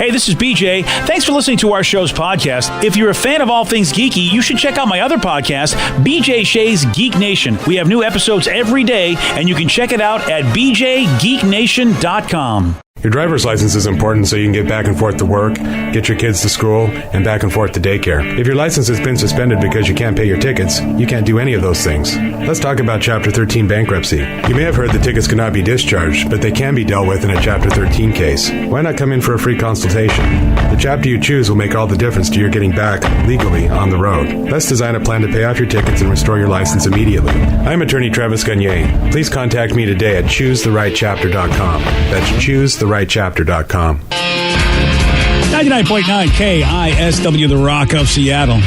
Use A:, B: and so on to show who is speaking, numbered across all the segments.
A: Hey, this is BJ. Thanks for listening to our show's podcast. If you're a fan of all things geeky, you should check out my other podcast, BJ Shea's Geek Nation. We have new episodes every day, and you can check it out at bjgeeknation.com.
B: Your driver's license is important so you can get back and forth to work, get your kids to school, and back and forth to daycare. If your license has been suspended because you can't pay your tickets, you can't do any of those things. Let's talk about Chapter 13 bankruptcy. You may have heard that tickets cannot be discharged, but they can be dealt with in a Chapter 13 case. Why not come in for a free consultation? The chapter you choose will make all the difference to your getting back, legally, on the road. Let's design a plan to pay off your tickets and restore your license immediately. I'm attorney Travis Gagne. Please contact me today at choosetherightchapter.com. That's choosetherightchapter.com.
A: 99.9 KISW, the Rock of Seattle.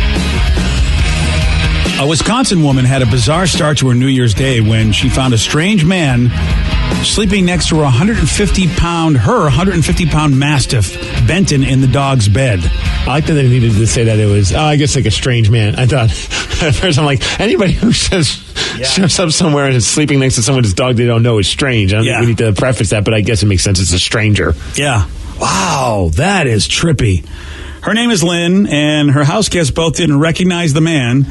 A: A Wisconsin woman had a bizarre start to her New Year's Day when she found a strange man sleeping next to her 150-pound Mastiff, Benton, in the dog's bed.
C: I like that they needed to say that it was, I guess, like a strange man. I thought, at first I'm like, anybody who shows up somewhere and is sleeping next to someone's dog they don't know is strange. I don't think we need to preface that, but I guess it makes sense. It's a stranger.
A: Yeah. Wow, that is trippy. Her name is Lynn, and her house guests both didn't recognize the man.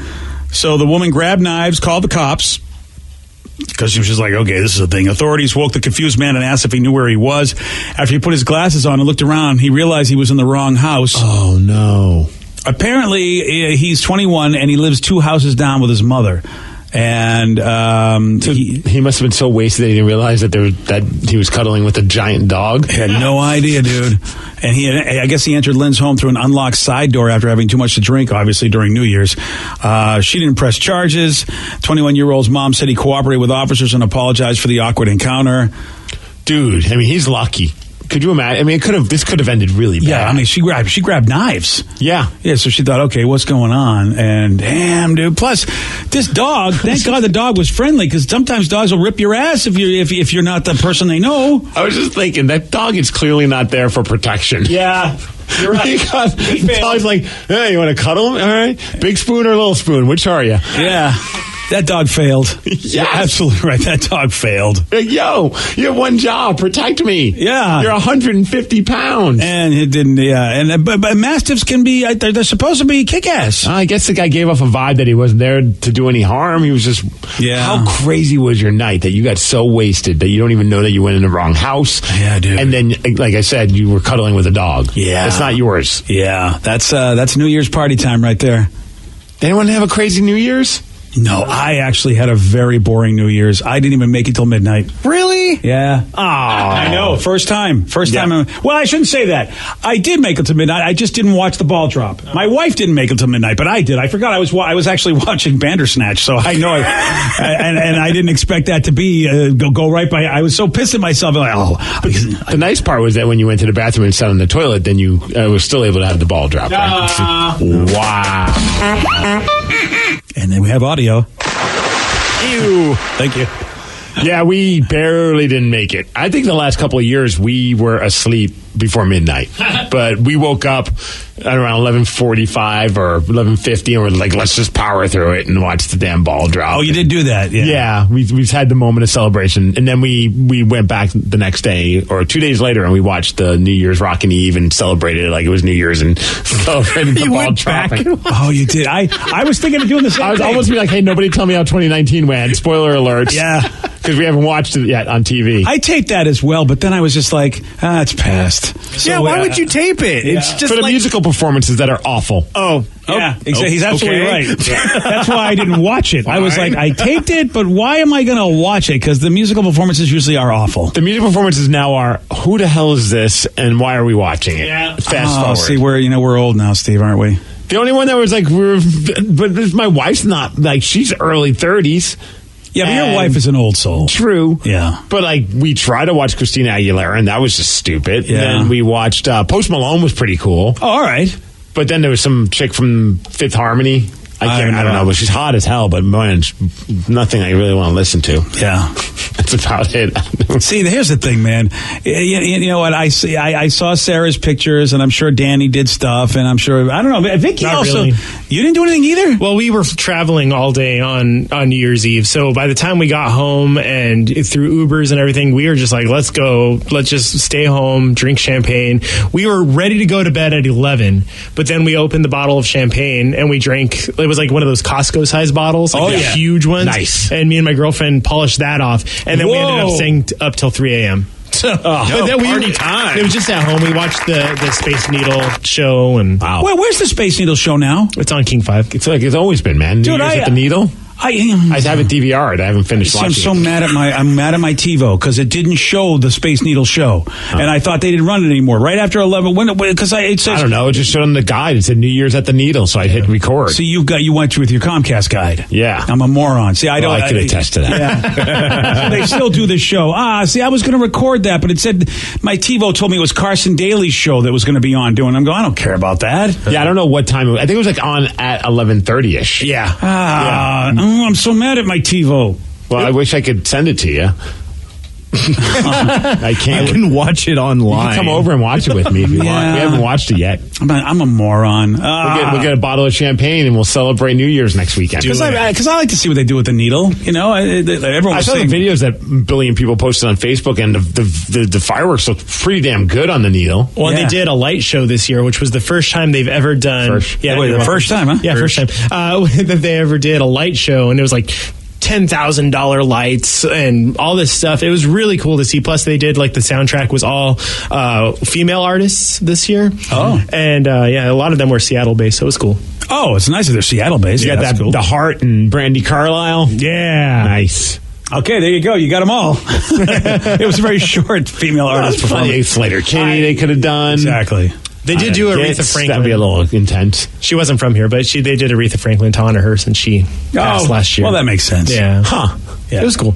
A: So the woman grabbed knives, called the cops, because she was just like, okay, this is a thing. Authorities woke the confused man and asked if he knew where he was. After he put his glasses on and looked around, he realized he was in the wrong house.
C: Oh, no.
A: Apparently, he's 21, and he lives 2 houses down with his mother. And
C: he must have been so wasted that he didn't realize that he was cuddling with a giant dog.
A: Had no idea, dude. And I guess he entered Lynn's home through an unlocked side door after having too much to drink, obviously, during New Year's. She didn't press charges. 21-year-old's mom said he cooperated with officers and apologized for the awkward encounter.
C: Dude, I mean, he's lucky. Could you imagine? I mean, this could have ended really bad.
A: Yeah, I mean, she grabbed knives.
C: Yeah.
A: Yeah, so she thought, okay, what's going on? And damn, dude. Plus, this dog, thank God the dog was friendly, because sometimes dogs will rip your ass if you're not the person they know.
C: I was just thinking, that dog is clearly not there for protection.
A: Yeah. You're right.
C: The dog's like, hey, you want to cuddle him? All right. Big spoon or little spoon? Which are you?
A: Yeah. That dog failed.
C: Yes.
A: You're absolutely right. That dog failed.
C: Yo, you have one job. Protect me.
A: Yeah.
C: You're 150 pounds.
A: And it didn't, yeah. But Mastiffs can be, they're supposed to be kick-ass.
C: I guess the guy gave off a vibe that he wasn't there to do any harm. He was just, how crazy was your night that you got so wasted that you don't even know that you went in the wrong house?
A: Yeah, dude.
C: And then, like I said, you were cuddling with a dog.
A: Yeah.
C: That's not yours.
A: Yeah. That's New Year's party time right there.
C: Anyone have a crazy New Year's?
A: No, I actually had a very boring New Year's. I didn't even make it till midnight.
C: Really?
A: Yeah.
C: Oh.
A: I know. First time. Well, I shouldn't say that. I did make it to midnight. I just didn't watch the ball drop. My wife didn't make it till midnight, but I did. I forgot I was actually watching Bandersnatch, so I know and I didn't expect that to be go right by. I was so pissed at myself. Like,
C: the nice part was that when you went to the bathroom and sat on the toilet, then you were still able to have the ball drop. Right? Wow.
A: And then we have audio.
C: Ew.
A: Thank you.
C: Yeah, we barely didn't make it. I think the last couple of years we were asleep before midnight. But we woke up at around 11:45 or 11:50 and we're like, let's just power through it and watch the damn ball drop.
A: Oh, you did do that? Yeah.
C: Yeah, we've had the moment of celebration. And then we went back the next day or 2 days later and we watched the New Year's Rockin' Eve and celebrated it like it was New Year's and celebrated the ball dropping.
A: Oh, you did? I was thinking of doing the same
C: I was
A: thing.
C: almost be like, hey, nobody tell me how 2019 went. Spoiler alert.
A: Yeah.
C: Because we haven't watched it yet on TV.
A: I taped that as well, but then I was just like, it's past. So,
D: why would you tape it?
A: Yeah.
D: It's just
C: for the musical performances that are awful.
D: Oh.
A: Yeah, exactly. He's absolutely
D: okay.
A: right. That's why I didn't watch it. I was like, I taped it, but why am I going to watch it? Because the musical performances usually are awful.
C: The music performances now are, who the hell is this and why are we watching it?
A: Yeah.
C: Fast forward.
A: See, we're old now, Steve, aren't we?
C: The only one that was like, but my wife's not, like, she's early 30s.
A: Yeah, but your wife is an old soul.
C: True.
A: Yeah.
C: But, like, we tried to watch Christina Aguilera, and that was just stupid.
A: Yeah.
C: And then we watched Post Malone was pretty cool.
A: Oh, all right.
C: But then there was some chick from Fifth Harmony. I don't know, but she's hot as hell, but man, nothing I really want to listen to.
A: Yeah.
C: That's about it.
A: See, here's the thing, man. You know what? I saw Sarah's pictures, and I'm sure Danny did stuff, and I'm sure, I don't know, Vicky
D: Not
A: also.
D: really.
A: You didn't do anything either?
D: Well, we were traveling all day on New Year's Eve. So by the time we got home and through Ubers and everything, we were just like, let's go. Let's just stay home, drink champagne. We were ready to go to bed at 11, but then we opened the bottle of champagne and we drank. It was like one of those Costco-sized bottles, like the huge ones.
C: Nice.
D: And me and my girlfriend polished that off. And then we ended up staying up till 3 a.m. So, but then
A: party time.
D: It was just at home. We watched the Space Needle show. And
C: Wow.
A: Where's the Space Needle show now?
D: it's on King 5.
C: It's like it's always been, man. New
A: Dude,
C: Year's at the Needle. I have it DVR'd. I haven't finished watching
A: I'm so
C: it.
A: I'm mad at my TiVo because it didn't show the Space Needle show, and I thought they didn't run it anymore. Right after 11, because it says
C: I don't know. It just showed on the guide. It said New Year's at the Needle, so I hit record.
A: So you went with your Comcast guide.
C: Yeah.
A: I'm a moron. See, I don't.
C: I could attest to that.
A: Yeah. They still do this show. See, I was going to record that, but it said my TiVo told me it was Carson Daly's show that was going to be on doing. I'm going, I don't care about that.
C: Yeah, I don't know what time. I think it was like on at 11:30ish.
A: Yeah. I'm so mad at my TiVo.
C: Well, I wish I could send it to you. I can't.
E: You can watch it online.
C: You can come over and watch it with me if you want.
A: Yeah.
C: We haven't watched it yet.
A: I'm a moron.
C: We'll get a bottle of champagne and we'll celebrate New Year's next weekend.
A: Because I like to see what they do with the needle. You know, everyone
C: I
A: was
C: saw the
A: saying
C: videos that a billion people posted on Facebook, and the fireworks looked pretty damn good on the Needle.
D: Well,
A: Yeah.
D: they did a light show this year, which was the first time they've ever done.
A: The first time, huh?
D: Yeah, first time that they ever did a light show, and it was like $10,000 lights and all this stuff. It was really cool to see. Plus, they did like the soundtrack was all female artists this year.
A: Oh.
D: And a lot of them were Seattle based, so it was cool.
A: Oh, it's nice that they're Seattle based.
C: You
A: Yeah,
C: got
A: that's
C: that
A: cool.
C: the Heart and Brandy Carlisle.
D: Yeah,
C: Nice.
A: Okay, there you go. You got them all. It was a very short female artist performance.
C: Slater Kinney they could have done.
A: Exactly.
D: they did do Aretha
C: That'd
D: Franklin.
C: be a little intense.
D: She wasn't from here, but they did Aretha Franklin to honor her since she passed last year.
A: Well, that makes sense.
D: Yeah,
C: Huh.
A: Yeah.
D: It was cool.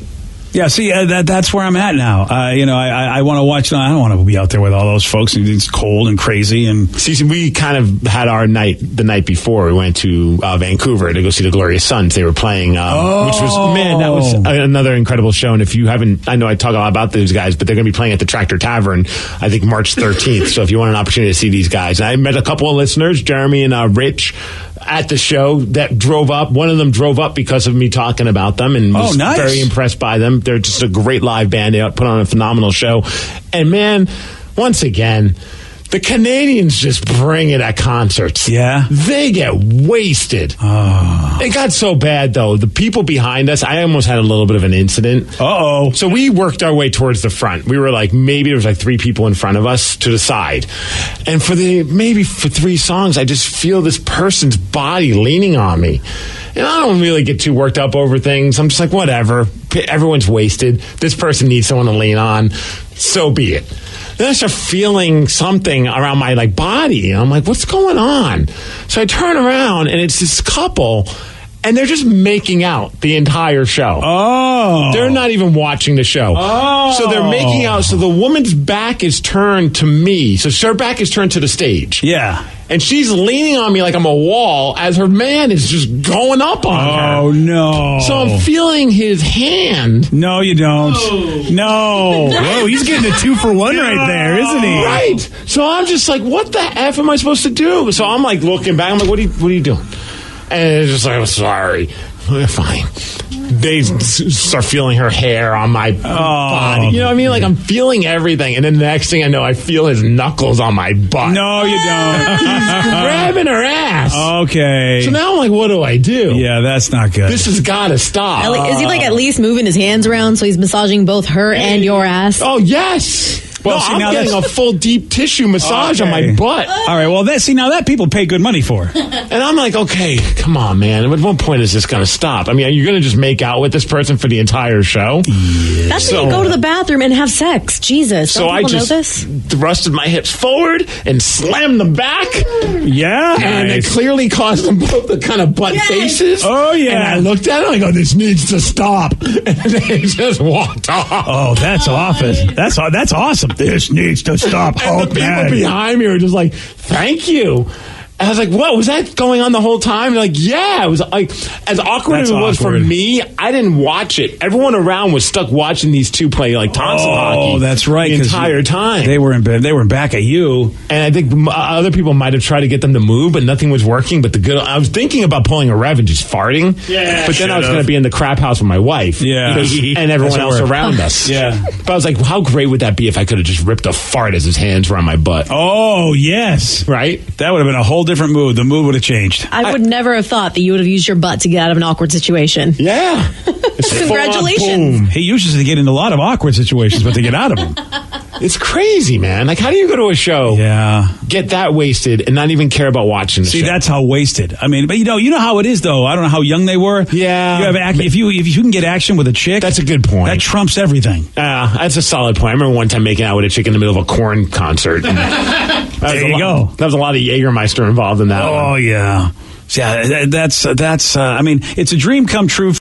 A: Yeah, see, that's where I'm at now. I want to watch. I don't want to be out there with all those folks. It's cold and crazy. And
C: See, we kind of had our night the night before. We went to Vancouver to go see the Glorious Sons. They were playing, which that was another incredible show. And if you haven't, I know I talk a lot about those guys, but they're going to be playing at the Tractor Tavern, I think March 13th. So if you want an opportunity to see these guys, and I met a couple of listeners, Jeremy and Rich, at the show that drove up. One of them drove up because of me talking about them and was
A: nice.
C: very impressed by them. They're just a great live band. They put on a phenomenal show. And man, once again, the Canadians just bring it at concerts.
A: Yeah.
C: They get wasted. It got so bad, though. The people behind us, I almost had a little bit of an incident.
A: Uh-oh.
C: So we worked our way towards the front. We were like, maybe there was like 3 people in front of us to the side. And for 3 songs, I just feel this person's body leaning on me. And I don't really get too worked up over things. I'm just like, whatever. Everyone's wasted. This person needs someone to lean on. So be it. Then I start feeling something around my body. And I'm like, what's going on? So I turn around and it's this couple, and they're just making out the entire show.
A: Oh.
C: They're not even watching the show.
A: Oh.
C: So they're making out. So the woman's back is turned to me. So her back is turned to the stage.
A: Yeah.
C: And she's leaning on me like I'm a wall as her man is just going up on her.
A: Oh, no.
C: So I'm feeling his hand.
A: No, you don't. No.
E: Whoa, he's getting a 2-for-1 right there, isn't he?
C: Right. So I'm just like, what the F am I supposed to do? So I'm like looking back. I'm like, what are you doing? And it's just like, I'm sorry. Fine. They start feeling her hair on my body. You know what I mean? Like I'm feeling everything. And then the next thing I know, I feel his knuckles on my butt.
A: No, you don't.
C: He's grabbing her ass.
A: Okay.
C: So now I'm like, what do I do?
A: Yeah, that's not good.
C: This has got to stop.
F: Is he like at least moving his hands around so he's massaging both her and your ass?
C: Oh, yes. Well,
A: see,
C: I'm
A: now
C: getting a full deep tissue massage on my butt.
A: All right, well, now that people pay good money for.
C: And I'm like, okay, come on, man. At what point is this going to stop? I mean, are you going to just make out with this person for the entire show?
F: That's when you go to the bathroom and have sex. Jesus.
C: So
F: Don't
C: I
F: people
C: just
F: know this?
C: thrusted my hips forward and slammed them back.
A: Yeah.
C: And it clearly caused them both the kind of butt faces.
A: Oh, yeah.
C: And I looked at it and I go, this needs to stop. And they just walked off.
A: Oh, that's awesome. That's awesome. This needs to stop.
C: And the people behind me were just like, thank you. And I was like, what? Was that going on the whole time? Like, yeah. It was like, as awkward as it was for me, I didn't watch it. Everyone around was stuck watching these two play like Thompson hockey.
A: Oh, that's right.
C: The entire time.
A: They were in bed. They were back at you.
C: And I think other people might have tried to get them to move, but nothing was working. But I was thinking about pulling a Rev and just farting.
A: Yeah,
C: but then I was going to be in the crap house with my wife.
A: Yeah.
C: And everyone else around us.
A: Yeah.
C: But I was like, how great would that be if I could have just ripped a fart as his hands were on my butt?
A: Oh, yes.
C: Right?
A: That would have been a whole different mood. The mood would have changed.
F: I would never have thought that you would have used your butt to get out of an awkward situation.
C: Yeah.
F: Congratulations.
C: Boom.
A: He uses to get into a lot of awkward situations, but to get out of them.
C: It's crazy, man. Like, how do you go to a show, get that wasted, and not even care about watching the show?
A: See, that's how wasted. I mean, but you know how it is, though. I don't know how young they were.
C: Yeah.
A: You have if you can get action with a chick,
C: that's a good point.
A: That trumps everything.
C: That's a solid point. I remember one time making out with a chick in the middle of a Korn concert.
A: There you go.
C: That was a lot of Jägermeister involved in that one.
A: Oh, yeah. Yeah, that's. I mean, it's a dream come true.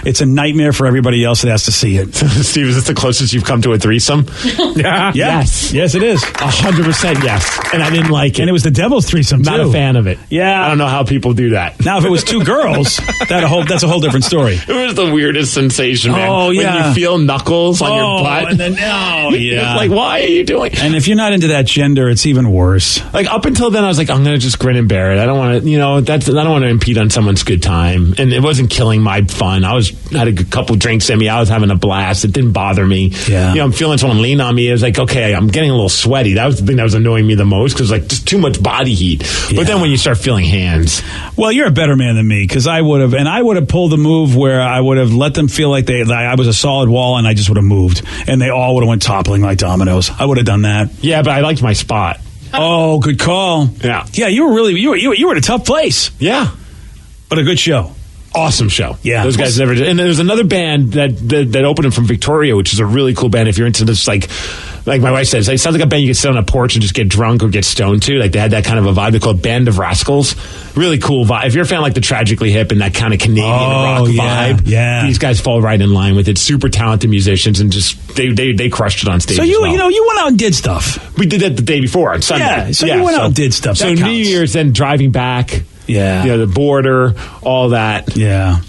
A: It's a nightmare for everybody else that has to see it.
C: Steve, is this the closest you've come to a threesome?
A: Yeah.
C: Yes.
A: Yes, it is.
C: 100% yes. And I didn't like it.
A: And it was the devil's threesome,
C: Not
A: too.
C: a fan of it.
A: Yeah.
C: I don't know how people do that.
A: Now, if it was two girls, that's a whole different story.
C: It was the weirdest sensation, man.
A: Oh, yeah.
C: When you feel knuckles on your butt.
A: And then, yeah.
C: It's like, why are you doing?
A: And if you're not into that gender, it's even worse.
C: Like, up until then, I was like, I'm going to just grin and bear it. I don't want to, I don't want to impede on someone's good time, and it wasn't killing my fun. I had a couple drinks in me. I was having a blast. It didn't bother me.
A: Yeah.
C: I'm feeling someone lean on me. It was like, okay, I'm getting a little sweaty. That was the thing that was annoying me the most, because like just too much body heat.
A: Yeah.
C: But then when you start feeling hands,
A: well, you're a better man than me, because I would have pulled the move where I would have let them feel like I was a solid wall, and I just would have moved, and they all would have went toppling like dominoes. I would have done that.
C: Yeah, but I liked my spot.
A: Oh, good call.
C: Yeah,
A: you were really you were in a tough place.
C: Yeah.
A: But a good show.
C: Awesome show.
A: Yeah.
C: Those guys never did. And there's another band that opened them from Victoria, which is a really cool band if you're into this, like my wife says, it sounds like a band you can sit on a porch and just get drunk or get stoned to. Like, they had that kind of a vibe. They're called Band of Rascals. Really cool vibe. If you're a fan like the Tragically Hip and that kind of Canadian rock vibe, these guys fall right in line with it. Super talented musicians, and just they crushed it on stage.
A: So you went out and did stuff.
C: We did that the day before on Sunday.
A: Yeah, so you went out and did stuff.
C: So
A: that
C: New
A: counts.
C: Year's, then driving back.
A: Yeah.
C: The border, all that.
A: Yeah.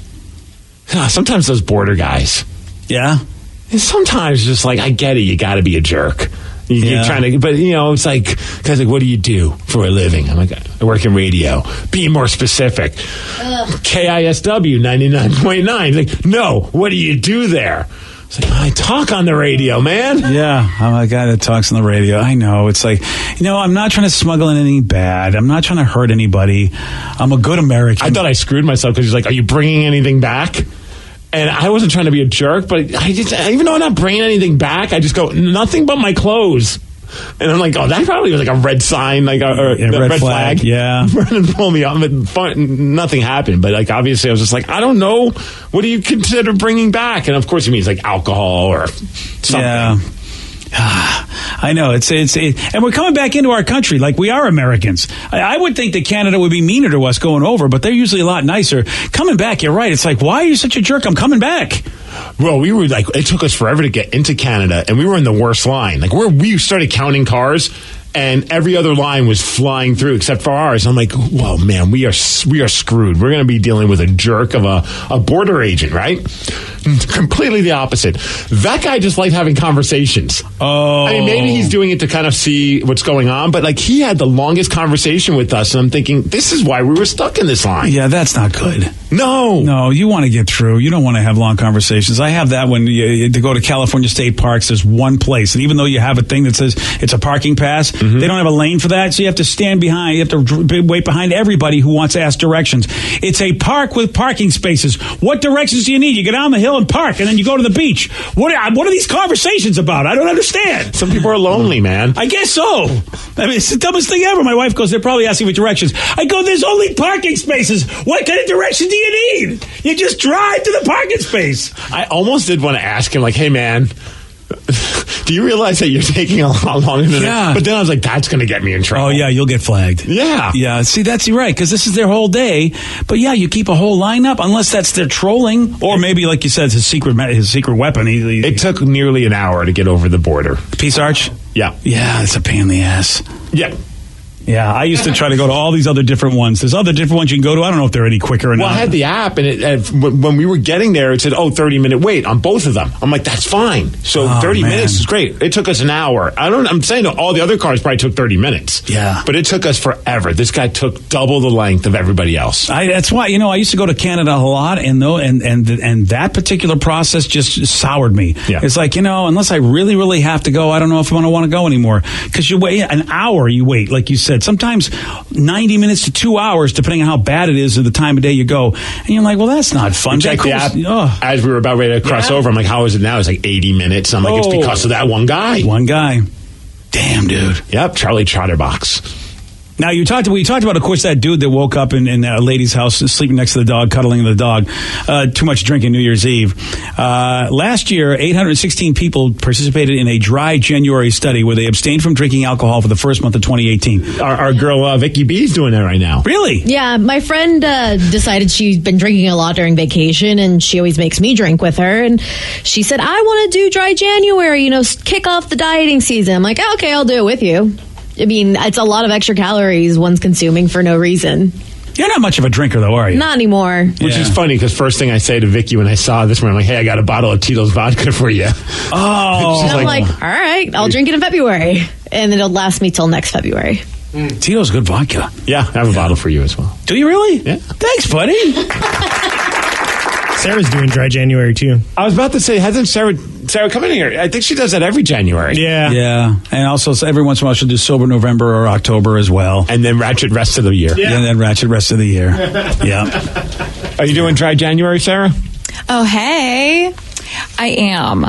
C: Sometimes those border guys.
A: Yeah.
C: Sometimes just like, I get it, you got to be a jerk. You're trying to, but it's like, guys, like, what do you do for a living? I'm like, I work in radio. Be more specific. KISW 99.9. Like, no, what do you do there? It's like, I talk on the radio, man.
A: Yeah, I'm a guy that talks on the radio. I know. It's like, I'm not trying to smuggle in anything bad. I'm not trying to hurt anybody. I'm a good American.
C: I thought I screwed myself because he's like, are you bringing anything back? And I wasn't trying to be a jerk, but even though I'm not bringing anything back, I just go, nothing but my clothes. And I'm like, oh, that probably was like a red sign, like a red flag.
A: Yeah.
C: Brennan pulled me off, but nothing happened. But like, obviously, I was just like, I don't know. What do you consider bringing back? And of course, he means like alcohol or something.
A: Yeah. I know it's and we're coming back into our country like we are Americans. I would think that Canada would be meaner to us going over, but they're usually a lot nicer. Coming back, you're right. It's like, why are you such a jerk? I'm coming back.
C: Well, we were like, it took us forever to get into Canada, and we were in the worst line. Like, we started counting cars, and every other line was flying through except for ours. I'm like, whoa, man, we are screwed. We're going to be dealing with a jerk of a border agent, right? Completely the opposite. That guy just liked having conversations.
A: Oh.
C: I mean, maybe he's doing it to kind of see what's going on, but like, he had the longest conversation with us, and I'm thinking, this is why we were stuck in this line.
A: Yeah, that's not good.
C: No,
A: you want to get through. You don't want to have long conversations. I have that when to go to California State Parks. There's one place, and even though you have a thing that says it's a parking pass, they don't have a lane for that, so you have to stand behind. You have to wait behind everybody who wants to ask directions. It's a park with parking spaces. What directions do you need? You go down the hill and park, and then you go to the beach. What are these conversations about? I don't understand.
C: Some people are lonely, man.
A: I guess so. I mean, it's the dumbest thing ever. My wife goes, they're probably asking for directions. I go, there's only parking spaces. What kind of direction do you need? You just drive to the parking space.
C: I almost did want to ask him, like, hey, man, do you realize that you're taking a lot longer than that? But then I was like, that's going to get me in trouble.
A: Oh, yeah, you'll get flagged.
C: Yeah.
A: Yeah, see, that's right, because this is their whole day. But, yeah, you keep a whole lineup, unless that's their trolling. Or maybe, like you said, it's his secret weapon.
C: It took nearly an hour to get over the border.
A: Peace Arch?
C: Yeah.
A: Yeah, it's a pain in the ass.
C: Yeah.
A: Yeah, I used to try to go to all these other different ones. There's other different ones you can go to. I don't know if they're any quicker or
C: Well,
A: not.
C: I had the app, and when we were getting there, it said, 30-minute wait on both of them. I'm like, that's fine. So 30
A: man.
C: minutes is great. It took us an hour. I'm saying that all the other cars probably took 30 minutes.
A: Yeah.
C: But it took us forever. This guy took double the length of everybody else.
A: That's why, I used to go to Canada a lot, and that particular process just soured me.
C: Yeah.
A: It's like, unless I really, really have to go, I don't know if I'm going to want to go anymore. Because you wait an hour, like you said, sometimes 90 minutes to 2 hours, depending on how bad it is at the time of day you go. And you're like, well, that's not fun.
C: Check the app as we were about ready to cross over. I'm like, how is it now? It's like 80 minutes. I'm like, it's because of that one guy.
A: One guy. Damn, dude.
C: Yep, Charlie Chatterbox.
A: Now, we talked about, of course, that dude that woke up in a lady's house, sleeping next to the dog, cuddling the dog, too much drinking New Year's Eve. Last year, 816 people participated in a dry January study where they abstained from drinking alcohol for the first month of 2018.
C: Our girl, Vicky B, is doing that right now.
A: Really?
F: Yeah, my friend decided she's been drinking a lot during vacation, and she always makes me drink with her. And she said, I want to do dry January, kick off the dieting season. I'm like, okay, I'll do it with you. I mean, it's a lot of extra calories one's consuming for no reason.
A: You're not much of a drinker, though, are you?
F: Not anymore.
C: Which is funny, because first thing I say to Vicky when I saw this morning, I'm like, hey, I got a bottle of Tito's vodka for you.
A: Oh.
F: And I'm like, all right, I'll drink it in February. And it'll last me till next February.
A: Tito's good vodka.
C: Yeah, I have a bottle for you as well.
A: Do you really?
C: Yeah.
A: Thanks, buddy.
D: Sarah's doing dry January too.
C: I was about to say, hasn't Sarah come in here? I think she does that every January.
D: Yeah.
A: Yeah. And also, every once in a while, she'll do sober November or October as well.
C: And then ratchet rest of the year.
A: Yeah, and then ratchet rest of the year. Yeah.
C: Are you doing dry January, Sarah?
G: Oh, hey. I am.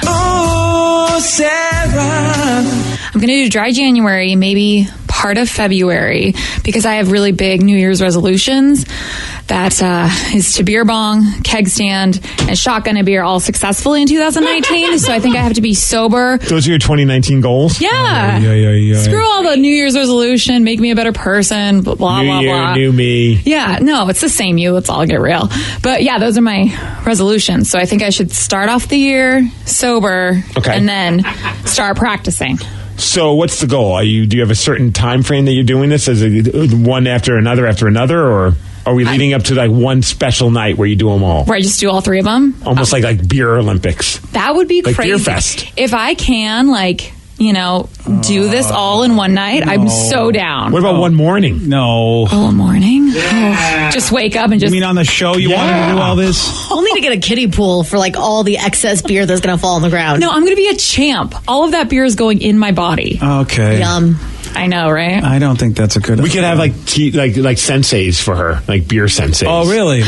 H: Oh, Sarah.
G: I'm going to do dry January, maybe part of February, because I have really big New Year's resolutions. That is to beer bong, keg stand, and shotgun a beer all successfully in 2019. So I think I have to be sober.
C: Those are your 2019 goals?
G: Yeah.
A: Yeah.
G: Screw all the New Year's resolution, make me a better person, blah, blah,
C: New
G: blah,
C: year,
G: blah.
C: new me.
G: Yeah, no, it's the same you. Let's all get real. But yeah, those are my resolutions. So I think I should start off the year sober and then start practicing.
C: So what's the goal? Do you have a certain time frame that you're doing this? Is it one after another, or are we leading up to like one special night where you do them all?
G: Where I just do all three of them?
C: Almost like beer Olympics.
G: That would be
C: like
G: crazy.
C: Beer Fest.
G: If I can, do this all in one night, I'm so down.
C: What about one morning?
A: No.
G: Oh, a morning? Oh, just wake up and just...
A: You mean on the show you wanted to do all this?
F: We'll need to get a kiddie pool for all the excess beer that's going to fall on the ground.
G: No, I'm going to be a champ. All of that beer is going in my body.
A: Okay.
F: Yum.
G: I know, right?
A: I don't think that's a good idea.
C: We could have like senseis for her, like beer senseis.
A: Oh, really?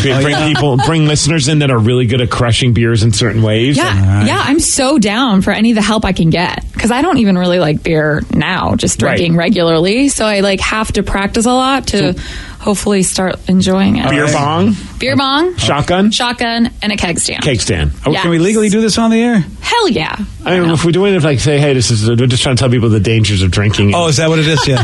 C: Bring listeners in that are really good at crushing beers in certain ways.
G: Yeah, yeah, I'm so down for any of the help I can get, because I don't even really like beer now, just drinking regularly. So I have to practice a lot to hopefully start enjoying it.
C: Beer bong, shotgun,
G: and a keg stand.
A: Oh, can we legally do this on the air?
G: Hell yeah!
C: I mean, if we're doing it, say, hey, we're just trying to tell people the dangers of drinking.
A: Oh, is that what it is? Yeah,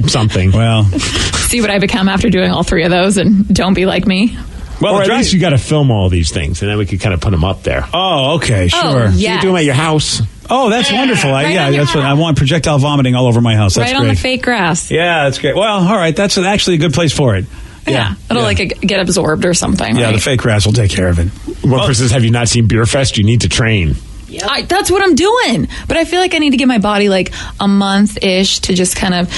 C: something.
A: Well,
G: see what I become after doing all three of those, and don't be like me.
C: Well, or at least you got to film all these things, and then we could kind of put them up there.
A: Oh, okay, sure.
G: Oh,
C: So you do them at your house.
A: Oh, that's wonderful. That's what I want. Projectile vomiting all over my house. That's
G: right
A: great.
G: On the fake grass.
A: Yeah, that's great. Well, all right. That's actually a good place for it.
G: Yeah. It'll get absorbed or something.
A: Yeah,
G: right?
A: the fake grass will take care of it.
C: Well, Chris says, have you not seen Beer Fest? You need to train.
G: That's what I'm doing. But I feel like I need to give my body a month-ish to just kind of,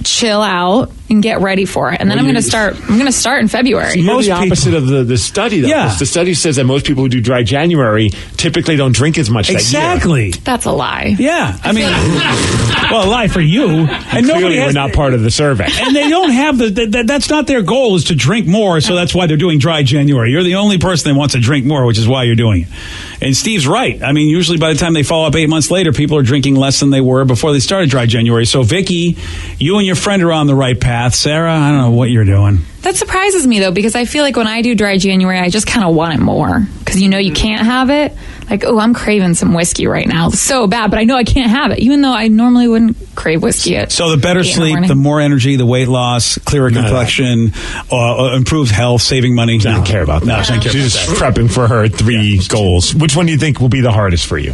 G: chill out and get ready for it. And then I'm going to start in February.
C: You're the opposite of the study, though.
A: Yeah.
C: The study says that most people who do dry January typically don't drink as much
A: Exactly.
C: that year.
G: That's a lie.
A: Yeah. I mean, well, a lie for you. And
C: clearly we're not part of the survey.
A: And they don't have that's not their goal, is to drink more, so that's why they're doing dry January. You're the only person that wants to drink more, which is why you're doing it. And Steve's right. I mean, usually by the time they follow up 8 months later, people are drinking less than they were before they started dry January. So, Vicky, you and your friend are on the right path. Sarah, I don't know what you're doing.
G: That surprises me, though, because I feel like when I do dry January, I just kind of want it more. Because you can't have it. I'm craving some whiskey right now. So bad, but I know I can't have it, even though I normally wouldn't crave whiskey.
A: So the better sleep, the more energy, the weight loss, clearer complexion, improved health, saving money.
C: I don't care about that. She's just prepping for her 3 goals. Which one do you think will be the hardest for you?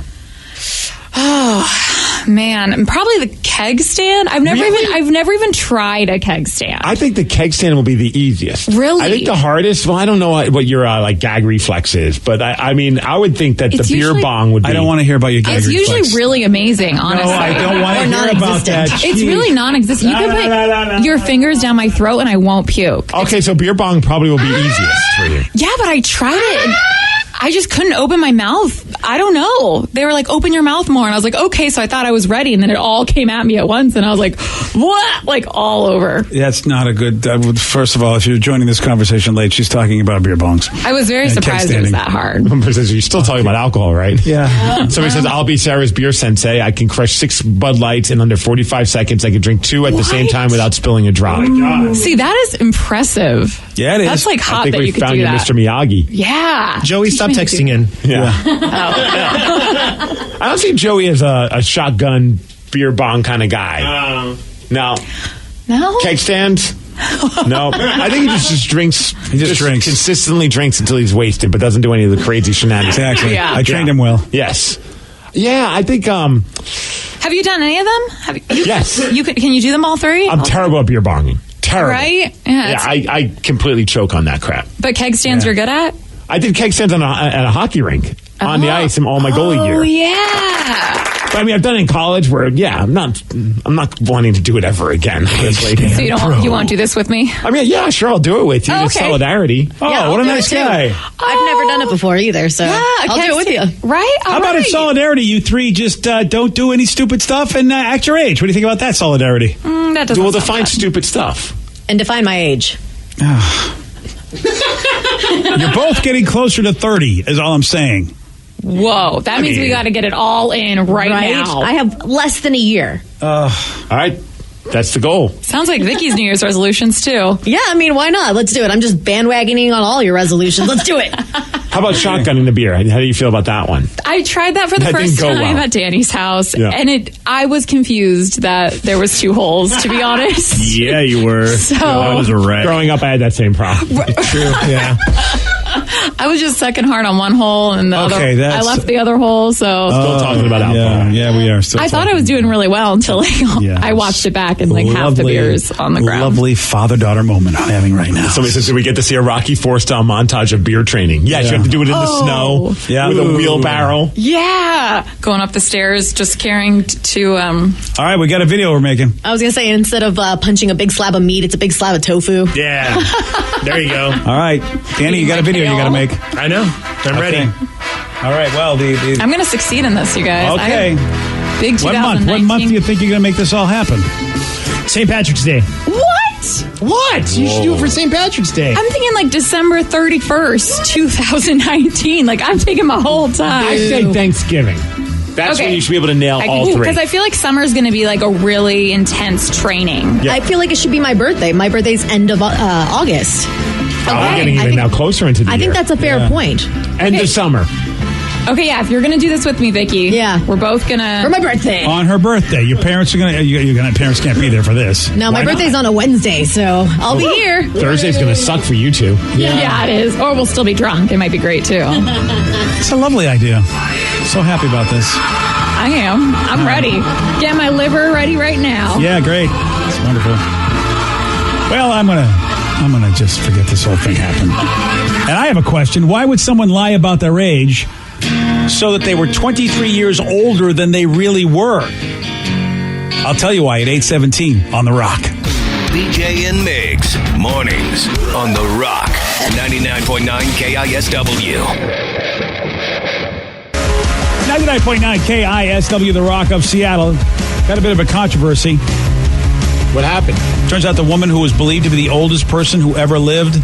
G: Oh, Man, probably the keg stand. I've never even tried a keg stand.
C: I think the keg stand will be the easiest.
G: Really?
C: I think the hardest. Well, I don't know what your like gag reflex is, but I mean, I would think that
G: It's
C: the beer
G: usually-
C: bong would be.
A: I don't want to hear about your gag
G: It's
A: reflex.
G: usually really amazing, honestly.
A: No, I don't want to
F: Or
A: hear about
F: non-existent.
A: that.
G: It's
A: Jeez.
G: really non-existent. You can put your fingers down my throat and I won't puke.
C: Okay, so beer bong probably will be easiest for you.
G: Yeah, but I tried it and I just couldn't open my mouth. I don't know. They were like, open your mouth more. And I was like, okay. So I thought I was ready. And then it all came at me at once. And I was like, what? Like all over.
A: That's not a good. First of all, if you're joining this conversation late, she's talking about beer bongs.
G: I was very
A: And
G: surprised it was
A: kickstanding.
G: that hard.
C: You're still talking about alcohol, right?
A: Yeah.
C: Somebody says, I'll be Sarah's beer sensei. I can crush 6 Bud Lights in under 45 seconds. I can drink 2 at the same
G: What?
C: time without spilling a drop.
G: See, that is impressive.
A: Yeah, it is.
G: That's like
C: I
G: hot
C: think
G: that
C: we
G: you could
C: found
G: do
C: you,
G: that.
C: Mr. Miyagi.
G: Yeah.
D: Joey, stop
G: Teach me to
D: texting
G: do
D: in.
C: Yeah. I don't see Joey as a shotgun beer bong kind of guy. No.
G: No?
C: Keg stand? No. I think he just drinks.
A: He just drinks.
C: Consistently drinks until he's wasted, but doesn't do any of the crazy shenanigans.
A: Exactly.
G: Yeah.
A: I trained him well.
C: Yes. Yeah, I think
G: Have you done any of them?
C: yes.
G: Can you do them all 3?
C: I'm terrible at beer bonging. Terrible.
G: Right?
C: Yeah,
G: Yeah.
C: I completely choke on that crap.
G: But keg stands you're good at?
C: I did keg stands at a hockey rink on the ice in all my goalie gear.
G: Oh, yeah.
C: But I mean, I've done it in college where, I'm not wanting to do it ever again. Honestly.
G: So you won't do this with me?
C: I mean, yeah, sure, I'll do it with you.
G: Oh,
C: It's
G: okay.
C: solidarity.
A: Oh,
F: Yeah,
A: what a
F: I'll do
A: nice
F: it too.
A: guy.
F: I've never done it before either, so I'll do it with you.
G: Right?
A: How about in solidarity, you 3 just don't do any stupid stuff and act your age? What do you think about that solidarity?
G: That doesn't
C: We'll
G: sound
C: define
G: bad.
C: stupid stuff.
F: And define my age.
A: You're both getting closer to 30, is all I'm saying.
G: Whoa, that means we got to get it all in right now.
F: I have less than a year.
C: All right. That's the goal.
G: Sounds like Vicky's New Year's resolutions too.
F: Yeah, I mean, why not? Let's do it. I'm just bandwagoning on all your resolutions. Let's do it.
C: How about shotgunning the beer? How do you feel about that one?
G: I tried that for the
C: That
G: first
C: didn't go
G: time
C: well.
G: at Danny's house,
C: Yeah.
G: and I was confused that there was 2 holes. To be honest,
E: Yeah, you were.
G: So-
E: That was a wreck.
C: Growing up, I had that same problem.
E: True. Yeah.
G: I was just sucking hard on one hole, and the
A: Okay,
G: other. I
A: that's-
G: left the other hole. So
C: Still talking about alcohol.
A: Yeah, we are still
G: I thought I
A: talking.
G: was doing really well until
A: Yeah.
G: I watched it back, and like half the beers on the ground.
A: Lovely father-daughter moment I'm having right now.
C: Somebody says, "Did we get to see a Rocky Four-style montage of beer training?" Yes, you have to do it in the snow
A: Yeah.
C: with a
A: Ooh.
C: wheelbarrow.
G: Yeah, going up the stairs, just carrying to.
A: All right, we got a video we're making.
F: I was going to say, instead of punching a big slab of meat, it's a big slab of tofu.
E: Yeah. There you go.
A: All right, Danny, you got a video you got to make.
E: I know. I'm ready.
A: Okay. All right, well, the
G: I'm going to succeed in this, you guys. I
A: okay.
G: have big
A: What
G: 2019.
A: month do you think you're going to make this all happen?
E: St. Patrick's Day.
G: What?
E: What? You should do it for St. Patrick's Day.
G: I'm thinking like December 31st, 2019. Like I'm taking my whole time.
C: I say Thanksgiving. That's when you should be able to nail all 3.
G: Because I feel like summer's going to be like a really intense training.
C: Yeah.
F: I feel like it should be my birthday. My birthday's end of August.
C: We're getting
F: I
C: even
F: think-
C: now closer into the
F: I
C: year.
F: think that's a fair point.
C: End of summer.
G: Okay, yeah, if you're going to do this with me, Vicky,
F: Yeah.
G: we're both going
F: For
G: to.
F: my birthday.
A: On her birthday. Your parents are going to, parents can't be there for this.
F: No, my
C: Why
F: birthday's on a Wednesday, so I'll be here.
C: Thursday's going to suck for you two.
G: Yeah, it is. Or we'll still be drunk. It might be great too.
A: It's a lovely idea. So happy about this.
G: I am. I'm ready. Get my liver ready right now.
A: Yeah, great. It's wonderful. Well, I'm gonna just forget this whole thing happened. And I have a question. Why would someone lie about their age so that they were 23 years older than they really were? I'll tell you why at 8:17 on The Rock.
I: BJ and Migs, mornings on The Rock, 99.9 KISW.
A: 99.9 KISW, The Rock of Seattle. Got a bit of a controversy.
C: What happened?
A: Turns out the woman who was believed to be the oldest person who ever lived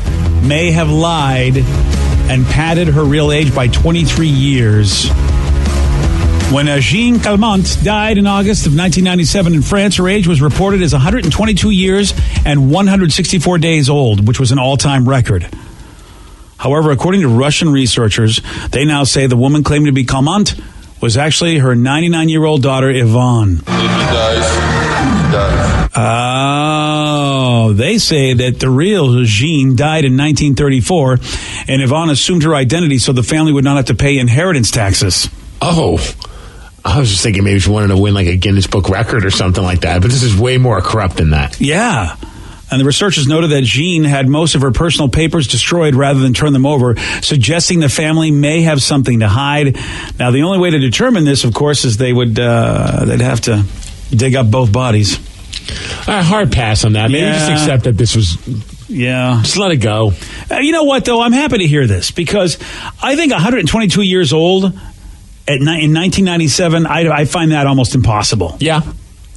A: may have lied and padded her real age by 23 years. When Jean Calment died in August of 1997 in France, her age was reported as 122 years and 164 days old, which was an all-time record. However, according to Russian researchers, they now say the woman claimed to be Calment was actually her 99-year-old daughter, Yvonne.
J: If he dies, he dies.
A: Oh, they say that the real Jean died in 1934, and Yvonne assumed her identity so the family would not have to pay inheritance taxes.
C: Oh. I was just thinking maybe she wanted to win like a Guinness Book record or something like that. But this is way more corrupt than that.
A: Yeah. And the researchers noted that Jean had most of her personal papers destroyed rather than turn them over, suggesting the family may have something to hide. Now, the only way to determine this, of course, is they'd have to dig up both bodies.
C: Hard pass on that. Maybe just accept that this was...
A: Yeah.
C: Just let it go.
A: You know what, though? I'm happy to hear this because I think 122 years old in 1997, I find that almost impossible.
C: Yeah.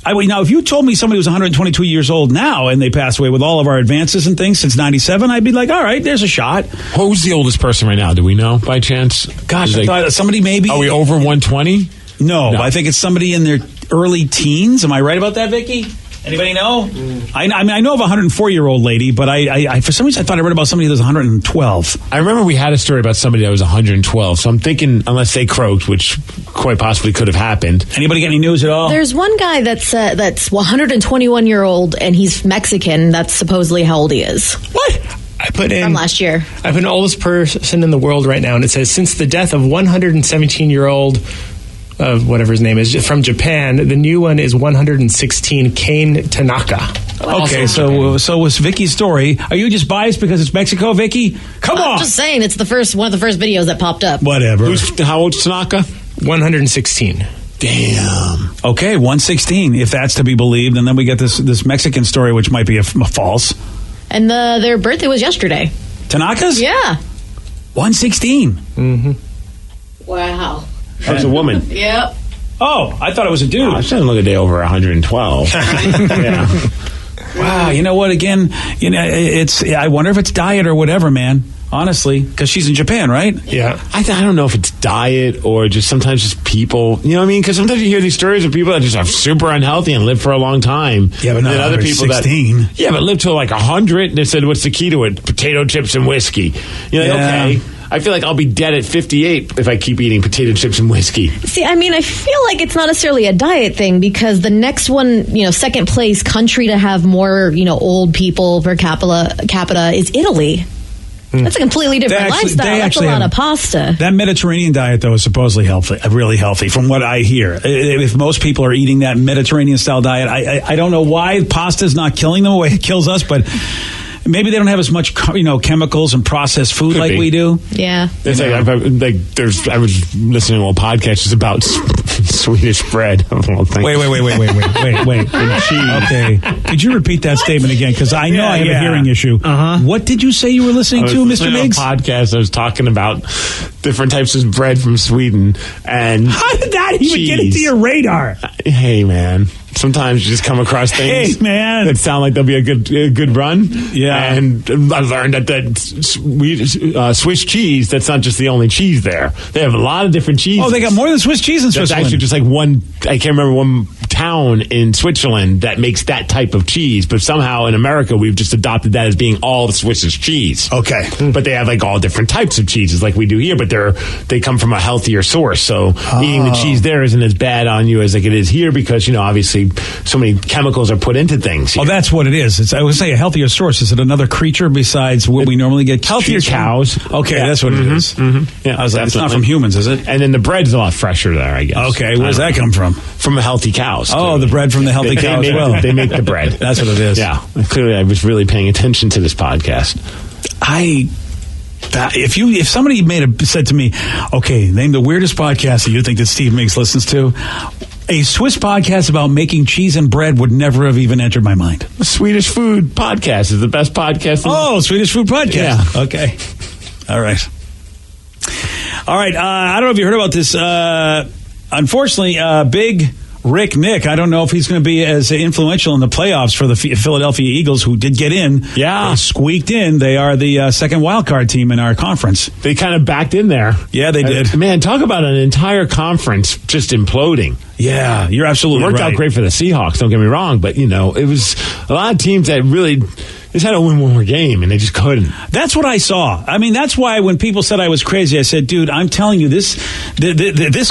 A: Now, if you told me somebody was 122 years old now and they passed away with all of our advances and things since 97, I'd be like, all right, there's a shot.
C: Who's the oldest person right now? Do we know by chance?
A: Gosh, I thought somebody maybe...
C: Are we over 120?
A: No, I think it's somebody in their early teens. Am I right about that, Vicky? Anybody know? I mean, I know of a 104-year-old lady, but I for some reason I thought I read about somebody that was 112.
C: I remember we had a story about somebody that was 112, so I'm thinking unless they croaked, which quite possibly could have happened.
A: Anybody get any news at all?
F: There's one guy that's 121-year-old, and he's Mexican. That's supposedly how old he is.
D: What? I put in
F: from last year.
D: I put an oldest person in the world right now, and it says since the death of 117-year-old of whatever his name is from Japan, the new one is 116, Kane Tanaka.
A: Okay, so was Vicky's story. Are you just biased because it's Mexico, Vicky? Come on.
F: I'm just saying it's one of the first videos that popped up.
A: Whatever.
C: How old's Tanaka?
D: 116.
C: Damn.
A: Okay, 116. If that's to be believed, and then we get this Mexican story, which might be a false.
F: And their birthday was yesterday.
A: Tanaka's?
F: Yeah.
A: 116.
D: Mm-hmm.
F: Wow.
C: That was a woman.
F: Yep.
A: Oh, I thought it was a dude.
C: I shouldn't look a day over 112. Yeah.
A: Wow, you know what? Again, I wonder if it's diet or whatever, man. Honestly, because she's in Japan, right?
D: Yeah.
C: I don't know if it's diet or just sometimes just people. You know what I mean? Because sometimes you hear these stories of people that just are super unhealthy and live for a long time.
A: Yeah, but not
C: and other people
A: 16.
C: that yeah, but live till like 100. And they said, "What's the key to it? Potato chips and whiskey." You're like, okay. I feel like I'll be dead at 58 if I keep eating potato chips and whiskey.
F: See, I mean, I feel like it's not necessarily a diet thing because the next one, second place country to have more, old people per capita is Italy. That's a completely different lifestyle. That's a lot of pasta.
A: That Mediterranean diet, though, is supposedly healthy, really healthy, from what I hear. If most people are eating that Mediterranean-style diet, I don't know why pasta is not killing them the way it kills us, but... Maybe they don't have as much, chemicals and processed food
C: Could
A: like
C: be.
A: we do.
F: Yeah.
C: It's I was listening to a podcast just about Swedish bread.
A: Wait. Okay. Could you repeat that statement again? Because I know I have a hearing issue. What did you say you were listening to, Mr. Miggs?
C: A podcast. I was talking about different types of bread from Sweden. And
A: how did that even get into your radar?
C: Hey, man. Sometimes you just come across things that sound like they'll be a good run. Yeah. And I learned that Swiss cheese, that's not just the only cheese there. They have a lot of different cheeses.
A: Oh, they got more than Swiss cheese in Switzerland.
C: That's actually just like one, I can't remember one town in Switzerland that makes that type of cheese. But somehow in America, we've just adopted that as being all the Swiss's cheese.
A: Okay.
C: But they have like all different types of cheeses like we do here, but they come from a healthier source. So eating the cheese there isn't as bad on you as like it is here because, obviously so many chemicals are put into things here.
A: Oh, that's what it is. I would say a healthier source. Is it another creature besides what we normally get?
C: Healthier cows.
A: Okay, that's what it is.
C: Mm-hmm. Yeah,
A: I was like, it's not from humans, is it?
C: And then the bread's a lot fresher there, I guess.
A: Okay, where's that come from?
C: From healthy cows.
A: Oh, the bread from the healthy cow as well.
C: They make the bread.
A: That's what it is.
C: Yeah. Clearly, I was really paying attention to this podcast.
A: If somebody said to me, okay, name the weirdest podcast that you think that Steve Miggs listens to, a Swiss podcast about making cheese and bread would never have even entered my mind.
C: The Swedish Food Podcast is the best podcast.
A: Swedish Food Podcast.
C: Yeah.
A: Okay. All right. I don't know if you heard about this. Unfortunately, Big Rick Nick, I don't know if he's going to be as influential in the playoffs for the Philadelphia Eagles, who did get in.
C: Yeah.
A: They squeaked in. They are the second wild card team in our conference.
C: They kind of backed in there.
A: Yeah, they did.
C: Man, talk about an entire conference just imploding.
A: Yeah, you're absolutely right.
C: It worked out great for the Seahawks, don't get me wrong, but, it was a lot of teams that really just had to win one more game, and they just couldn't.
A: That's what I saw. I mean, that's why when people said I was crazy, I said, dude, I'm telling you, this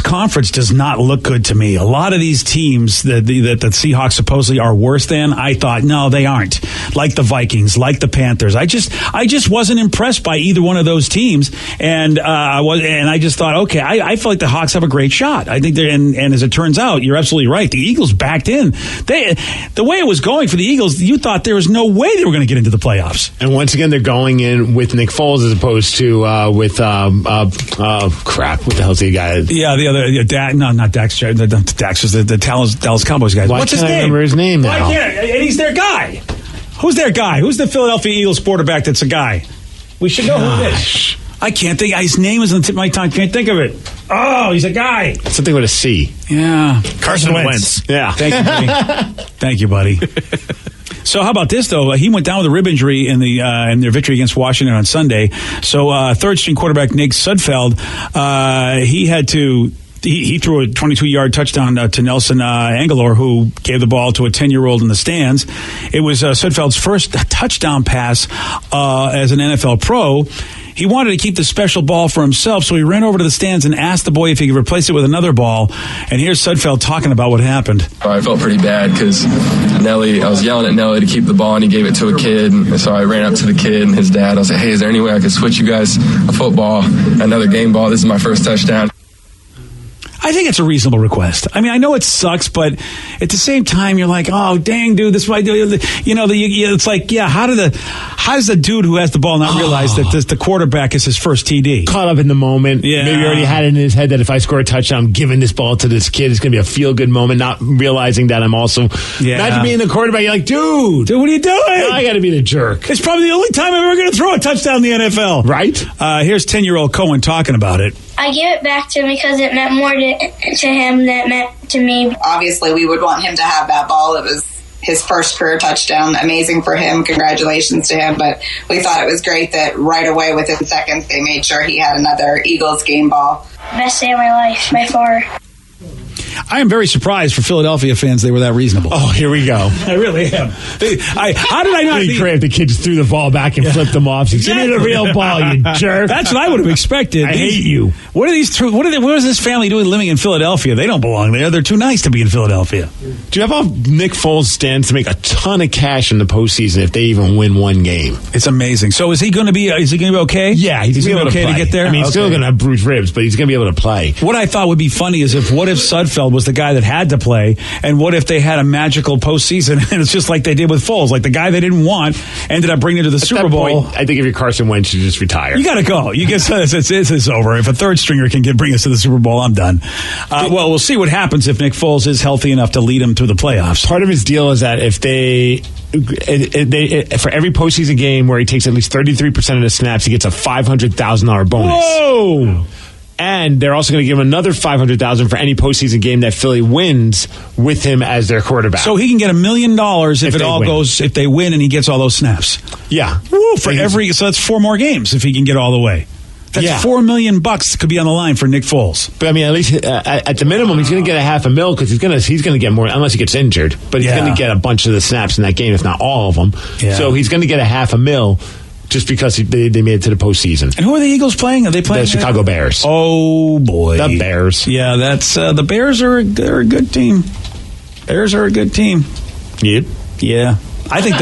A: conference does not look good to me. A lot of these teams that the Seahawks supposedly are worse than, I thought, no, they aren't. like the Vikings, like the Panthers. I just wasn't impressed by either one of those teams, and I just thought, okay, I feel like the Hawks have a great shot. I think and as it turns out, you're absolutely right. The Eagles backed in. The way it was going for the Eagles, you thought there was no way they were going to get into the playoffs.
C: And once again, they're going in with Nick Foles as opposed to with crap. What the hell's the guy?
A: Yeah, the other not Dax. Dax was the Dallas Cowboys guy.
C: What's his name? I remember his name now.
A: And he's their guy. Who's their guy? Who's the Philadelphia Eagles quarterback that's a guy? We should know who it is. I can't think. His name is on the tip of my tongue. Can't think of it. Oh, he's a guy.
C: Something with a C.
A: Yeah.
D: Carson Wentz.
C: Yeah.
A: Thank you, buddy. Thank you, buddy. So how about this, though? He went down with a rib injury in their victory against Washington on Sunday. So third-string quarterback Nate Sudfeld, he threw a 22-yard touchdown to Nelson Aguilar, who gave the ball to a 10-year-old in the stands. It was Sudfeld's first touchdown pass as an NFL pro. He wanted to keep the special ball for himself, so he ran over to the stands and asked the boy if he could replace it with another ball. And here's Sudfeld talking about what happened.
K: I felt pretty bad because I was yelling at Nelly to keep the ball, and he gave it to a kid. And so I ran up to the kid and his dad. I was like, hey, is there any way I could switch you guys a football, another game ball? This is my first touchdown.
A: I think it's a reasonable request. I mean, I know it sucks, but at the same time, you're like, oh, dang, dude, this is what I do. It's like, yeah, how does the dude who has the ball not realize that the quarterback is his first TD?
C: Caught up in the moment. Yeah. Maybe already had it in his head that if I score a touchdown, I'm giving this ball to this kid. It's going to be a feel-good moment, not realizing that I'm also not being the quarterback. You're like, dude, what are you doing? I got to be the jerk.
A: It's probably the only time I'm ever going to throw a touchdown in the NFL.
C: Right?
A: Here's 10-year-old Cohen talking about it.
L: I give it back to him because it meant more to him than it meant to me.
M: Obviously, we would want him to have that ball. It was his first career touchdown. Amazing for him. Congratulations to him. But we thought it was great that right away, within seconds, they made sure he had another Eagles game ball.
L: Best day of my life, by far.
A: I am very surprised for Philadelphia fans they were that reasonable.
C: Oh, here we go.
A: I really am. How did I not?
C: The kid just threw the ball back and flipped them off. Give me the real ball, you jerk.
A: That's what I would have expected.
C: I hate you.
A: What are these? What is this family doing living in Philadelphia? They don't belong there. They're too nice to be in Philadelphia.
C: Do you have how Nick Foles stands to make a ton of cash in the postseason if they even win one game?
A: It's amazing. So is he going to be? Is he going to be okay?
C: Yeah, he's going to be okay
A: to get there.
C: I mean, he's still going to have bruised ribs, but he's going to be able to play.
A: What I thought would be funny is what if Sudfeld was the guy that had to play, and what if they had a magical postseason and it's just like they did with Foles, like the guy they didn't want ended up bringing to the Super Bowl.
C: Point, I think if you're Carson Wentz, you just retire.
A: You got to go. You guess it's over. If a third stringer can bring us to the Super Bowl, I'm done. Well, we'll see what happens if Nick Foles is healthy enough to lead him through the playoffs.
C: Part of his deal is that if they for every postseason game where he takes at least 33% of the snaps, he gets a $500,000 bonus.
A: Whoa!
C: And they're also going to give him another $500,000 for any postseason game that Philly wins with him as their quarterback.
A: So he can get $1 million if they win and he gets all those snaps.
C: Yeah.
A: Woo, so that's 4 more games if he can get all the way. That's $4 million could be on the line for Nick Foles.
C: But I mean, at least at the minimum, he's going to get $500,000 because he's going to get more unless he gets injured. But he's going to get a bunch of the snaps in that game, if not all of them. Yeah. So he's going to get $500,000. Just because they made it to the postseason.
A: And who are the Eagles playing? Are they playing
C: the Chicago Bears?
A: Oh boy,
C: the Bears.
A: Yeah, that's the Bears they're a good team. Bears are a good team.
C: Yep.
A: Yeah. I think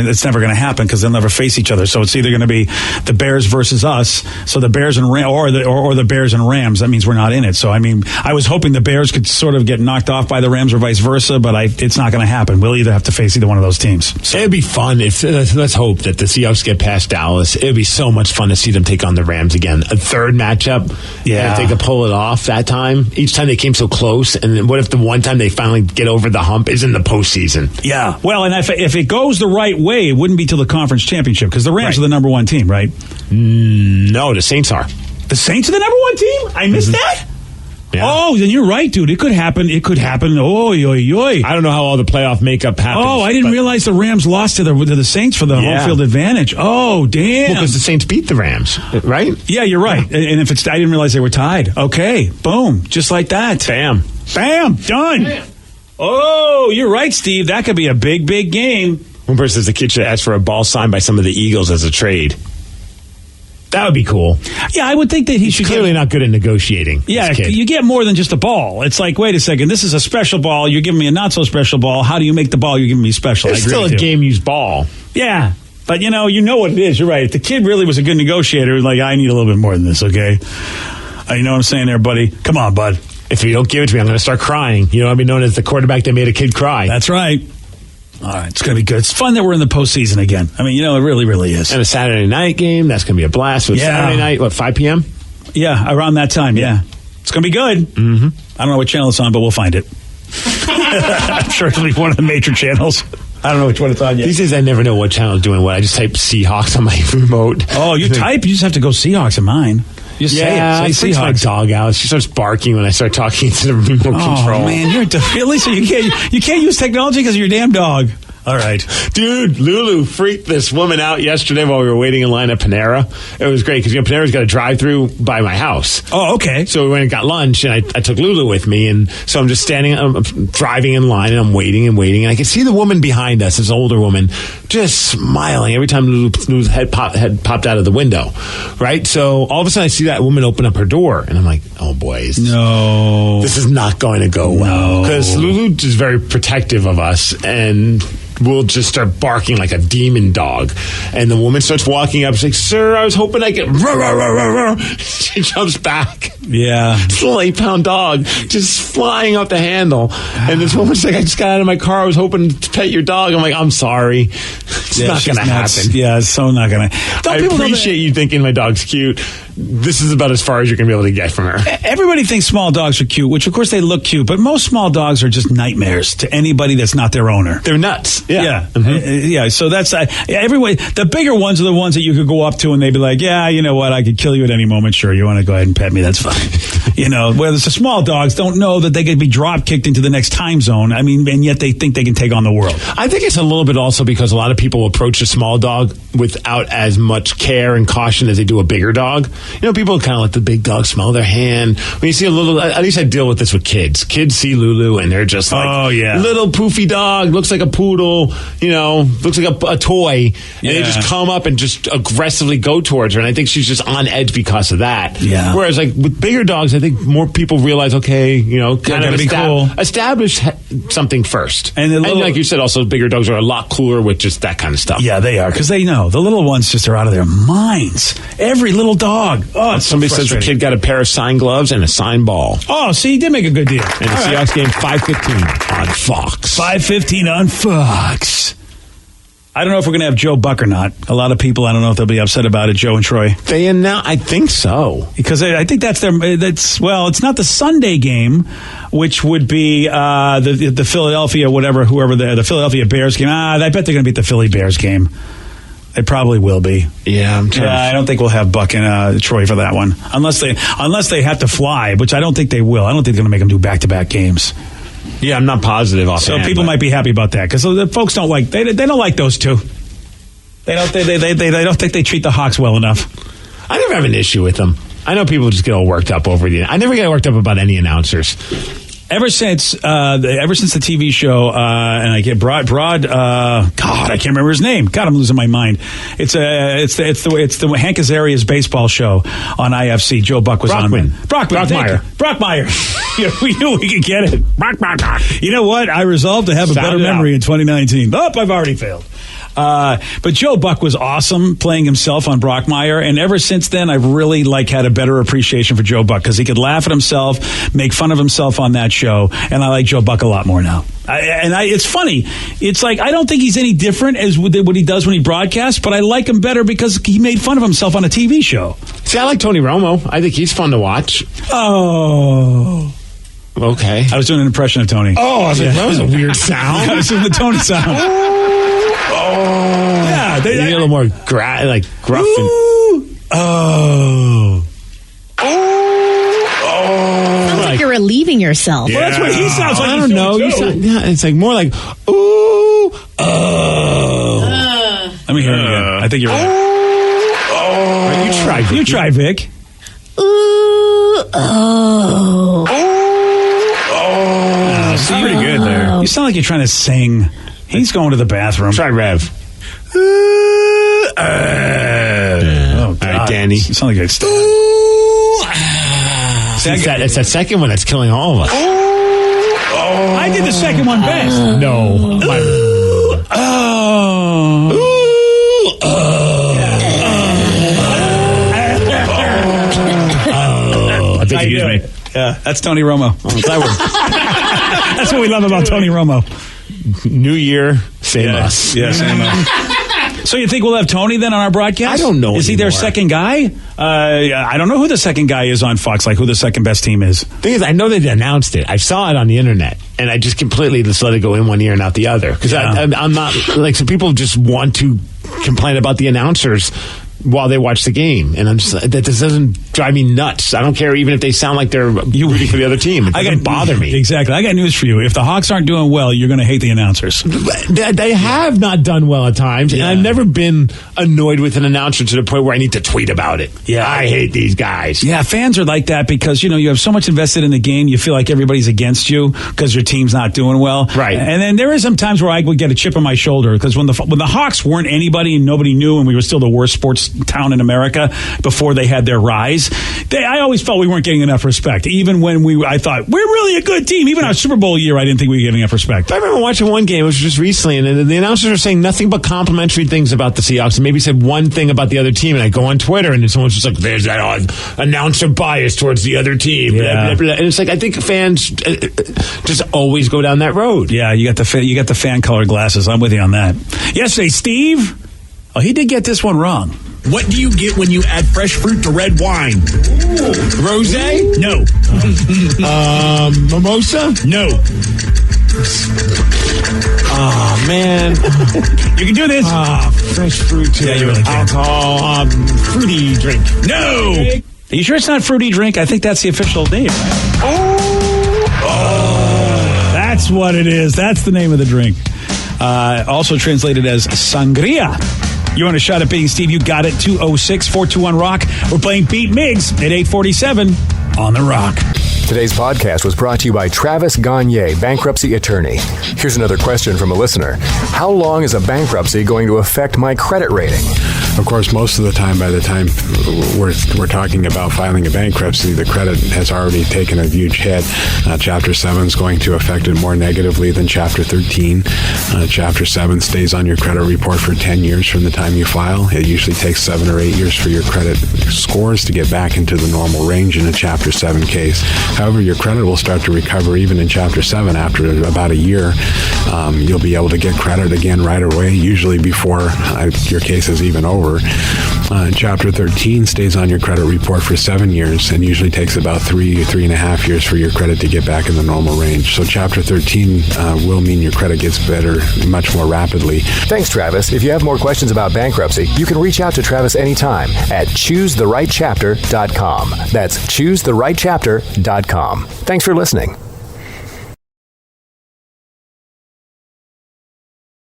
A: it's never going to happen because they'll never face each other. So it's either going to be the Bears versus us. So the Bears and or the Bears and Rams. That means we're not in it. So I mean, I was hoping the Bears could sort of get knocked off by the Rams or vice versa, but it's not going to happen. We'll either have to face either one of those teams.
C: So. It'd be fun if let's hope that the Seahawks get past Dallas. It'd be so much fun to see them take on the Rams again. A third matchup. Yeah, if they could pull it off that time. Each time they came so close, and then what if the one time they finally get over the hump is in the postseason?
A: Yeah. Well, and if it goes the right way, it wouldn't be till the conference championship because the Rams are the number 1 team, right?
C: No, the Saints are.
A: The Saints are the number 1 team? I missed that? Yeah. Oh, then you're right, dude. It could happen. Oy, oy, oy.
C: I don't know how all the playoff makeup happens.
A: Oh, I didn't realize the Rams lost to the Saints for the home field advantage. Oh, damn.
C: Well, because the Saints beat the Rams, right?
A: Yeah, you're right. Yeah. And I didn't realize they were tied. Okay, boom, just like that.
C: Bam.
A: Done. Bam. Oh, you're right, Steve. That could be a big, big game.
C: One person says the kid should ask for a ball signed by some of the Eagles as a trade. That would be cool.
A: Yeah, I would think that he should
C: clearly not good at negotiating.
A: Yeah,
C: this kid.
A: you get more than just a ball. It's like, wait a second, this is a special ball. You're giving me a not so special ball. How do you make the ball you're giving me special?
C: It's
A: I agree
C: still a
A: with you.
C: game-used ball.
A: Yeah, but you know what it is. You're right. If the kid really was a good negotiator, like, I need a little bit more than this, okay? You know what I'm saying there, buddy? Come on, bud.
C: If you don't give it to me, I'm going to start crying. You know, I'll be known as the quarterback that made a kid cry.
A: That's right. All right, it's going to be good. It's fun that we're in the postseason again. I mean, it really, really is.
C: And a Saturday night game, that's going to be a blast. With Saturday night, 5 p.m.?
A: Yeah, around that time, yeah. It's going to be good.
C: Mm-hmm.
A: I don't know what channel it's on, but we'll find it. I'm sure it'll be one of the major channels. I don't know which one it's on yet.
C: These days, I never know what channel is doing what. I just type Seahawks on my remote.
A: Oh, you type? You just have to go Seahawks in mine. You just say it. Say
C: my
A: Seahawks.
C: dog out. She starts barking when I start talking into the remote control.
A: Oh, man, you're really? So you can't use technology because of your damn dog. All right.
C: Dude, Lulu freaked this woman out yesterday while we were waiting in line at Panera. It was great because Panera's got a drive-through by my house.
A: Oh, okay.
C: So we went and got lunch, and I took Lulu with me, and so I'm just standing, I'm driving in line, and I'm waiting, and I can see the woman behind us, this older woman, just smiling every time Lulu's head popped out of the window, right? So all of a sudden I see that woman open up her door, and I'm like, oh boy, this is not going to go well. Because Lulu is very protective of us, and will just start barking like a demon dog. And the woman starts walking up. She's like, sir, I was hoping I could... She jumps back.
A: Yeah.
C: This little 8-pound dog just flying off the handle. And this woman's like, I just got out of my car. I was hoping to pet your dog. I'm like, I'm sorry. It's not going to happen.
A: Yeah, it's so not going to.
C: I appreciate you thinking my dog's cute. This is about as far as you're going to be able to get from her.
A: Everybody thinks small dogs are cute, which of course they look cute, but most small dogs are just nightmares to anybody that's not their owner.
C: They're nuts. Yeah.
A: Yeah. So that's everybody. The bigger ones are the ones that you could go up to and they'd be like, yeah, you know what? I could kill you at any moment. Sure. You want to go ahead and pet me? That's fine. Whereas the small dogs don't know that they could be drop kicked into the next time zone. I mean, and yet they think they can take on the world.
C: I think it's a little bit also because a lot of people approach a small dog without as much care and caution as they do a bigger dog. People kind of let the big dog smell their hand. When you see a little, at least I deal with this with kids. Kids see Lulu and they're just like,
A: oh yeah,
C: little poofy dog, looks like a poodle, looks like a toy. And they just come up and just aggressively go towards her. And I think she's just on edge because of that.
A: Yeah.
C: Whereas like with bigger dogs, I think more people realize, okay, kind of
A: be cool.
C: Establish something first.
A: And
C: like you said, also bigger dogs are a lot cooler with just that kind of stuff.
A: Yeah, they are, because they know. The little ones just are out of their minds. Every little dog. Oh,
C: somebody says the kid got a pair of sign gloves and a sign ball.
A: Oh, see, he did make a good deal.
C: And the Seahawks game 5:15 on Fox.
A: 5:15 on Fox. I don't know if we're going to have Joe Buck or not. A lot of people, I don't know if they'll be upset about it, Joe and Troy.
C: I think so.
A: Because I think it's not the Sunday game, which would be the Philadelphia, whoever the Philadelphia Bears game. I bet they're going to beat the Philly Bears game. They probably will be.
C: Yeah,
A: I don't think we'll have Buck and Troy for that one, unless they have to fly, which I don't think they will. I don't think they're going to make them do back-to-back games.
C: Yeah, I'm not positive offhand.
A: So people might be happy about that because the folks don't like they don't like those two. They don't think they treat the Hawks well enough.
C: I never have an issue with them. I know people just get all worked up over I never get worked up about any announcers.
A: Ever since the TV show, and I get God, I can't remember his name. God, I'm losing my mind. It's the Hank Azaria's baseball show on IFC. Joe Buck was
C: Brockman.
A: on. Brockmeyer. We knew we could get it. You know what? I resolved to have a better memory in 2019. Oh, I've already failed. But Joe Buck was awesome playing himself on Brockmeyer, and ever since then I've really had a better appreciation for Joe Buck because he could laugh at himself, make fun of himself on that show, and I like Joe Buck a lot more now. It's funny. It's like I don't think he's any different as what he does when he broadcasts, but I like him better because he made fun of himself on a TV show.
C: See, I like Tony Romo. I think he's fun to watch.
A: Oh.
C: Okay.
A: I was doing an impression of Tony.
C: Oh, I was like, that was a weird sound.
A: I was doing the Tony sound. Yeah,
C: they need a little more gruff and
F: Sounds like you're relieving yourself.
A: Yeah. Well, that's what he sounds like.
C: I don't know. It's like more like ooh, oh.
A: Let me hear it again. I think you're right.
C: Oh.
A: You try, Vic. You try, Vic.
F: Ooh, oh.
A: That's pretty good there. You sound like you're trying to sing. He's going to the bathroom.
C: Try Rev.
A: Oh, God.
C: All right, Danny.
A: You sound like a
C: It's that second one that's killing all of us.
A: I did the second one best.
C: No. I think you used me.
A: Yeah, that's Tony Romo. That's what we love about Tony Romo.
C: New year, same us.
A: Yeah, same us. So you think we'll have Tony then on our broadcast?
C: I don't know.
A: Is he their second guy? I don't know who the second guy is on Fox, like who the second best team is.
C: Thing is, I know they announced it. I saw it on the internet, and I just completely just let it go in one ear and out the other. Because I'm not, like, some people just want to complain about the announcers while they watch the game, and I'm just that this doesn't drive me nuts. I don't care even if they sound like they're rooting for the other team. It doesn't bother me.
A: Exactly. I got news for you. If the Hawks aren't doing well, you're going to hate the announcers.
C: They have not done well at times, and I've never been annoyed with an announcer to the point where I need to tweet about it. Yeah, I hate these guys.
A: Yeah, fans are like that because, you have so much invested in the game, you feel like everybody's against you because your team's not doing well.
C: Right.
A: And then there is some times where I would get a chip on my shoulder because when the Hawks weren't anybody and nobody knew and we were still the worst sports town in America before they had their rise, I always felt we weren't getting enough respect. Even when I thought, we're really a good team. Even our Super Bowl year, I didn't think we were getting enough respect.
C: I remember watching one game, it was just recently, and the announcers were saying nothing but complimentary things about the Seahawks, and maybe said one thing about the other team, and I go on Twitter, and someone's just like, there's that announcer bias towards the other team.
A: Yeah.
C: Blah, blah, blah. And it's like, I think fans just always go down that road.
A: Yeah, you got the fan colored glasses. I'm with you on that. Yesterday, Steve, he did get this one wrong.
N: What do you get when you add fresh fruit to red wine?
C: Rosé?
N: No.
C: Mimosa?
N: No.
C: Oh, man.
A: You can do this.
C: Fresh fruit.
A: Yeah, you really can.
C: Alcohol. Fruity drink.
N: No.
A: Are you sure it's not fruity drink? I think that's the official name, right? That's what it is. That's the name of the drink. Also translated as sangria. You want a shot at beating Steve? You got it. 206-421-ROCK. We're playing Beat Miggs at 847 on The Rock.
O: Today's podcast was brought to you by Travis Gagne, bankruptcy attorney. Here's another question from a listener. How long is a bankruptcy going to affect my credit rating?
B: Of course, most of the time, by the time we're talking about filing a bankruptcy, the credit has already taken a huge hit. Chapter 7 is going to affect it more negatively than Chapter 13. Chapter 7 stays on your credit report for 10 years from the time you file. It usually takes 7 or 8 years for your credit scores to get back into the normal range in a Chapter 7 case. However, your credit will start to recover even in Chapter 7 after about a year. You'll be able to get credit again right away, usually before your case is even over. Chapter 13 stays on your credit report for 7 years and usually takes about 3.5 years for your credit to get back in the normal range. So Chapter 13 will mean your credit gets better much more rapidly.
O: Thanks, Travis. If you have more questions about bankruptcy, you can reach out to Travis anytime at choosetherightchapter.com. That's choosetherightchapter.com. Thanks for listening.